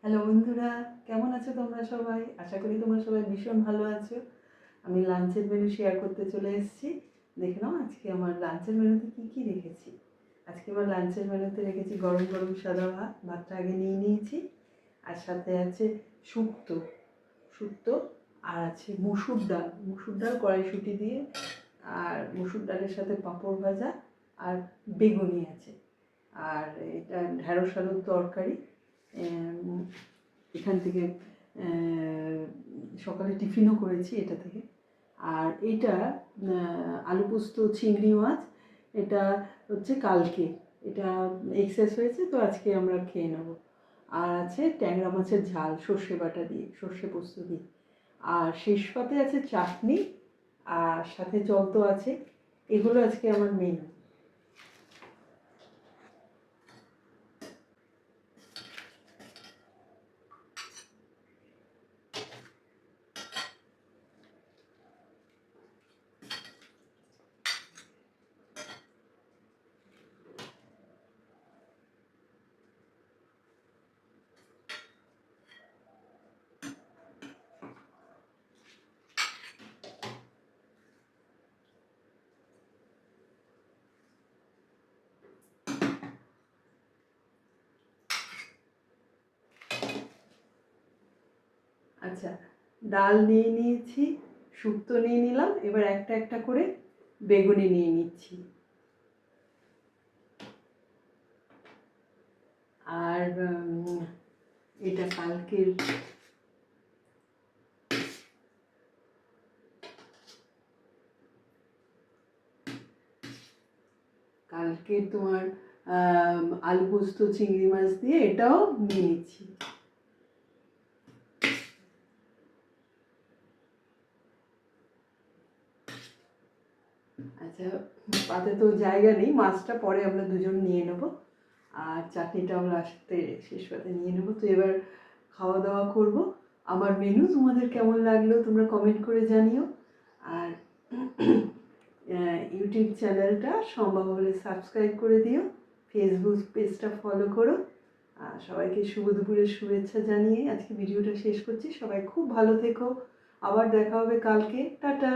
Hello বন্ধুরা, কেমন আছো তোমরা সবাই? আশা করি তোমরা সবাই ভীষণ ভালো আছো। আমি লাঞ্চের মেনু শেয়ার করতে চলে এসেছি। দেখে নাও আজকে আমার লাঞ্চের মেনুতে কী কী রেখেছি। আজকে আমার লাঞ্চের মেনুতে রেখেছি গরম গরম সাদা ভাত, ভাতটা আগে নিয়ে নিয়েছি। আর সাথে আছে শুক্তো শুক্তো আর আছে মুসুর ডাল কড়াইশুঁটি দিয়ে, আর মুসুর ডালের সাথে পাঁপড় ভাজা আর বেগুনি আছে। আর এটা ঢ্যাঁড়স আলুর তরকারি। এখান থেকে সকালে টিফিনও করেছি এটা থেকে। আর এটা আলু পোস্ত চিংড়ি মাছ, এটা হচ্ছে কালকে, এটা এক্সেস হয়েছে তো আজকে আমরা খেয়ে নেব। আর আছে ট্যাংরা মাছের ঝাল সর্ষে বাটা দিয়ে, সর্ষে পোস্ত দিয়ে। আর শেষ পাতে আছে চাটনি, আর সাথে জল তো আছে। এগুলো আজকে আমার মেনু। আচ্ছা, ডাল নিয়ে নিয়েছি, শুক্তো নিয়ে নিলাম, এবার একটা একটা করে বেগুনি নিয়ে নিচ্ছি। আর এটা কালকে তোমার আলু পোস্ত চিংড়ি মাছ দিয়ে এটাও নিয়ে নিচ্ছি। আচ্ছা, পাতে তো জায়গা নেই, মাছটা পরে আমরা দুজন নিয়ে নেব, আর চাটনিটা আমরা আসতে শেষ পাতে নিয়ে নেব। তো এবার খাওয়া দাওয়া করব। আমার মেনু তোমাদের কেমন লাগলো তোমরা কমেন্ট করে জানিও। আর ইউটিউব চ্যানেলটা সম্ভব হলে সাবস্ক্রাইব করে দিও, ফেসবুক পেজটা ফলো করো। আর সবাইকে শুভ দুপুরের শুভেচ্ছা জানিয়ে আজকে ভিডিওটা শেষ করছি। সবাই খুব ভালো থেকো, আবার দেখা হবে কালকে। টাটা।